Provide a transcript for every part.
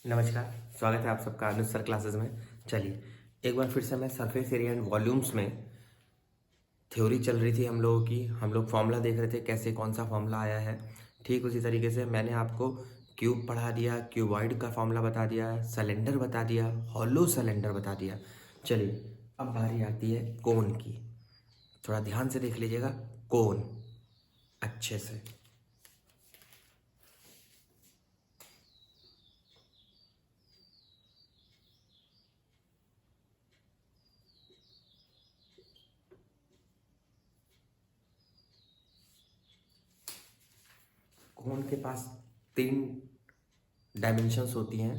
नमस्कार, स्वागत है आप सबका अनुज सर क्लासेस में। चलिए एक बार फिर से मैं सरफेस एरिया एंड वॉल्यूम्स में थ्योरी चल रही थी हम लोगों की। हम लोग फॉर्मूला देख रहे थे कैसे कौन सा फॉर्मूला आया है। ठीक उसी तरीके से मैंने आपको क्यूब पढ़ा दिया, क्यूबॉइड का फॉर्मूला बता दिया, सिलेंडर बता दिया, हॉलो सिलेंडर बता दिया। चलिए अब बारी आती है कोन की। थोड़ा ध्यान से देख लीजिएगा कोन अच्छे से। कोन के पास तीन डायमेंशंस होती हैं।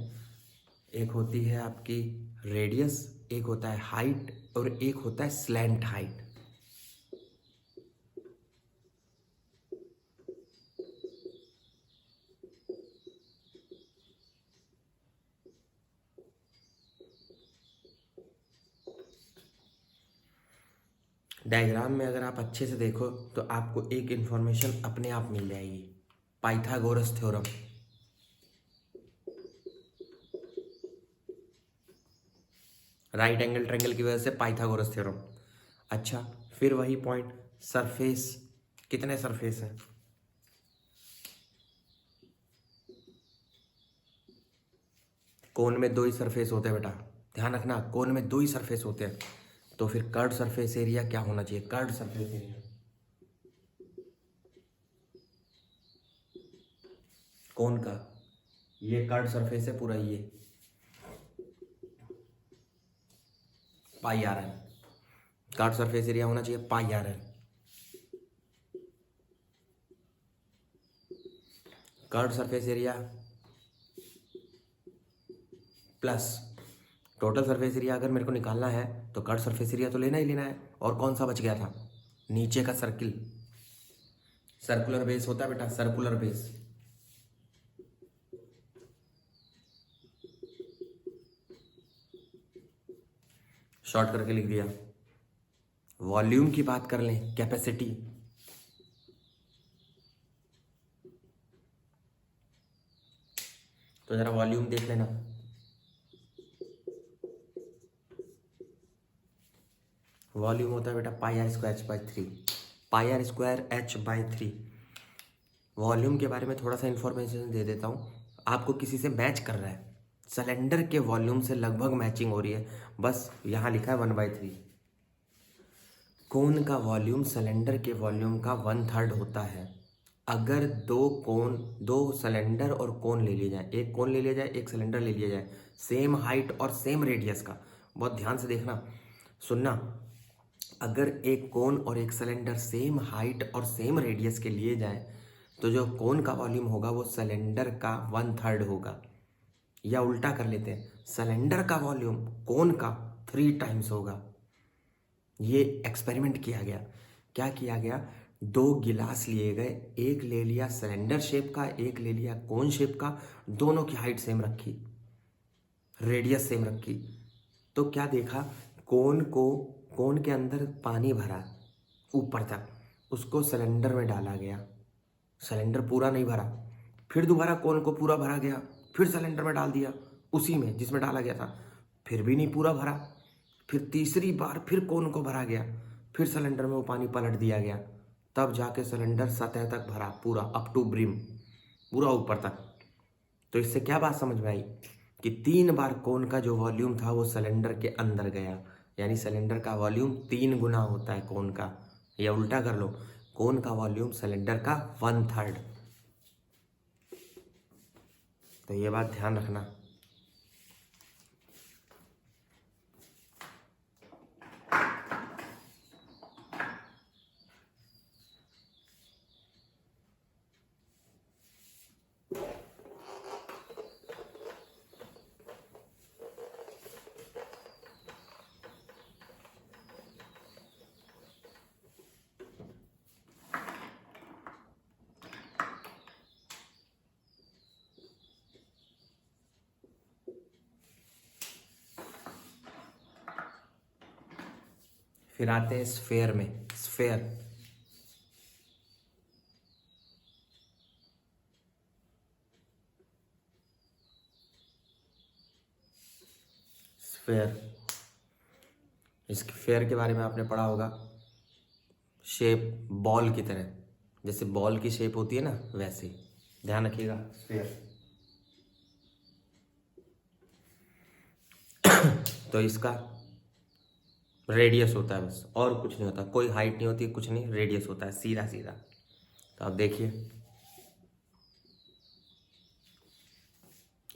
एक होती है आपकी रेडियस, एक होता है हाइट और एक होता है स्लैंट हाइट। डायग्राम में अगर आप अच्छे से देखो तो आपको एक इंफॉर्मेशन अपने आप मिल जाएगी, Pythagoras theorem. Right angle triangle की वजह से पाइथागोरस थ्योरम। अच्छा, फिर वही पॉइंट, सरफेस, कितने सरफेस हैं? कोन में दो ही सरफेस होते हैं बेटा, ध्यान रखना, कोन में दो ही सरफेस होते हैं। तो फिर कर्ड सरफेस एरिया क्या होना चाहिए? कर्ड सरफेस एरिया कोन का, ये कर्ड सरफेस है पूरा, ये pi R N. Curved surface area होना चाहिए pi R N. Curved surface area plus total surface area. अगर मेरे को निकालना है तो कर्ड सरफेस एरिया तो लेना ही लेना है। और कौन सा बच गया था? नीचे का सर्किल, सर्कुलर बेस होता है बेटा, सर्कुलर बेस। शॉर्ट करके लिख दिया। वॉल्यूम की बात कर लें, कैपेसिटी, तो जरा वॉल्यूम देख लेना। वॉल्यूम होता है बेटा pi R square H by three, pi R square H by three. Volume के बारे में थोड़ा सा इंफॉर्मेशन दे देता हूँ। आपको किसी से मैच कर रहा है, सिलेंडर के वॉल्यूम से लगभग मैचिंग हो रही है, बस यहाँ लिखा है 1/3। कोन का वॉल्यूम सिलेंडर के वॉल्यूम का 1/3 होता है। अगर दो सिलेंडर और कोन ले लिया जाए, एक कोन ले लिया जाए, एक सिलेंडर ले लिया जाए, सेम हाइट और सेम रेडियस का, बहुत ध्यान से देखना सुनना, अगर एक कोन और एक सिलेंडर सेम हाइट और सेम रेडियस के लिए जाए तो जो कोन का वॉल्यूम होगा वो सिलेंडर का 1/3 होगा। या उल्टा कर लेते हैं, सिलेंडर का वॉल्यूम कोन का 3 टाइम्स होगा। ये एक्सपेरिमेंट किया गया। क्या किया गया? दो गिलास लिए गए, एक ले लिया सिलेंडर शेप का, एक ले लिया कोन शेप का, दोनों की हाइट सेम रखी, रेडियस सेम रखी। तो क्या देखा? कोन के अंदर पानी भरा ऊपर तक, उसको सिलेंडर में डाला गया, सिलेंडर पूरा नहीं भरा। फिर दोबारा कोन को पूरा भरा गया, फिर सिलेंडर में डाल दिया उसी में जिसमें डाला गया था, फिर भी नहीं पूरा भरा। फिर तीसरी बार फिर कोन को भरा गया, फिर सिलेंडर में वो पानी पलट दिया गया, तब जाके सिलेंडर सतह तक भरा, पूरा अप टू ब्रिम, पूरा ऊपर तक। तो इससे क्या बात समझ में आई कि 3 बार कोन का जो वॉल्यूम था वो सिलेंडर के अंदर गया, यानी सिलेंडर का वॉल्यूम 3 गुना होता है कोन का। या उल्टा कर लो, कोन का वॉल्यूम सिलेंडर का 1/3। तो ये बात ध्यान रखना। फिर आते हैं स्फेयर में। स्फेयर, स्फेयर, इस स्फेयर के बारे में आपने पढ़ा होगा, शेप बॉल की तरह, जैसे बॉल की शेप होती है ना वैसे, ध्यान रखिएगा स्फेयर। तो इसका रेडियस होता है बस, और कुछ नहीं होता, कोई हाइट नहीं होती, कुछ नहीं, रेडियस होता है सीधा सीधा। तो आप देखिए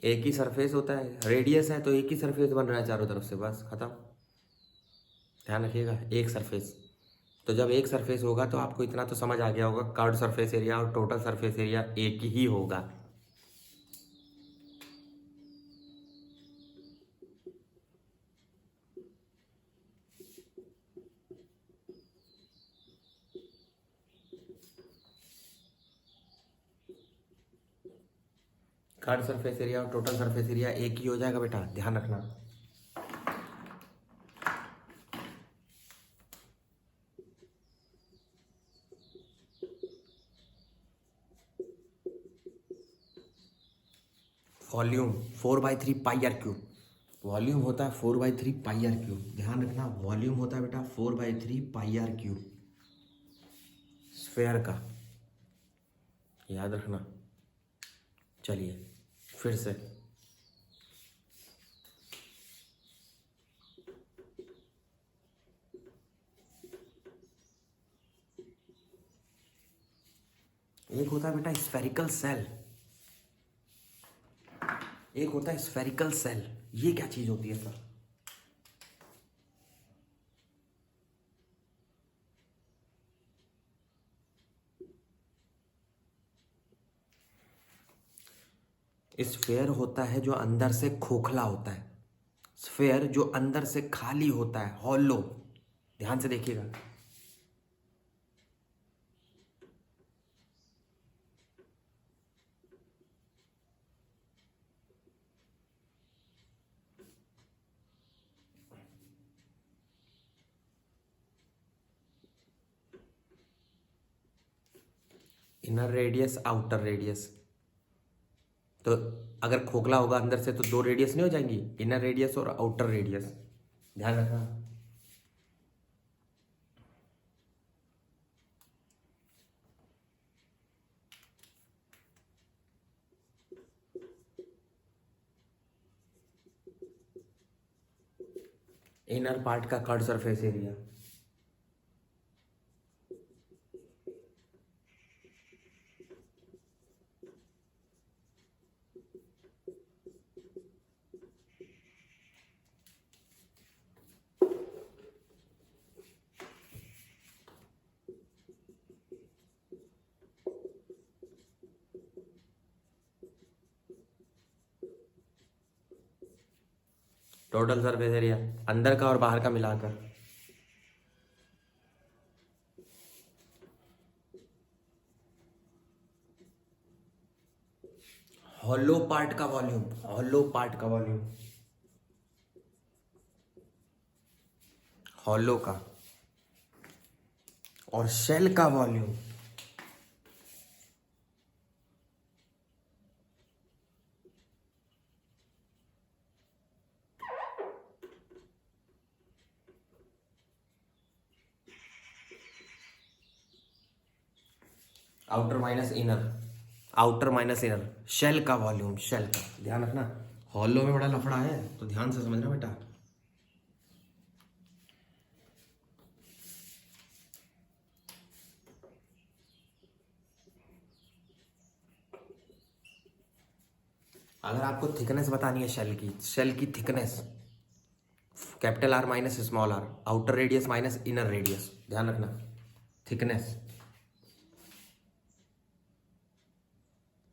एक ही सरफेस होता है, रेडियस है तो एक ही सरफेस बन रहा है चारों तरफ से, बस खत्म। ध्यान रखिएगा एक सरफेस। तो जब एक सरफेस होगा तो आपको इतना तो समझ आ गया होगा, कर्व्ड सरफेस एरिया और टोटल सरफेस एरिया एक ही होगा। कर्व्ड सरफेस एरिया और टोटल सरफेस एरिया एक ही हो जाएगा बेटा, ध्यान रखना। Volume 4/3 pi R cube, volume होता है 4/3 पाई आर क्यूब, ध्यान रखना। वॉल्यूम होता है बेटा 4/3 पाई आर क्यूब स्फेयर का, याद रखना। चलिए फिर से, एक होता है बेटा स्फेरिकल सेल, एक होता है स्फेरिकल सेल। ये क्या चीज होती है सर? स्फेयर होता है जो अंदर से खोखला होता है, स्फेयर जो अंदर से खाली होता है, हॉलो। ध्यान से देखिएगा, इनर रेडियस आउटर रेडियस। तो अगर खोखला होगा अंदर से तो दो रेडियस नहीं हो जाएंगी, इनर रेडियस और आउटर रेडियस, ध्यान रखना। इनर पार्ट का curved surface area, total surface area अंदर का और बाहर का मिलाकर। हॉलो पार्ट का वॉल्यूम, हॉलो पार्ट का वॉल्यूम, हॉलो का, और शेल का volume, outer minus inner, outer minus inner, shell का वॉल्यूम, शेल का, ध्यान रखना। हॉलो में बड़ा लफड़ा है तो ध्यान से समझना बेटा। अगर आपको थिकनेस बतानी है शेल की thickness, capital R minus small R, outer radius minus inner radius, ध्यान रखना थिकनेस।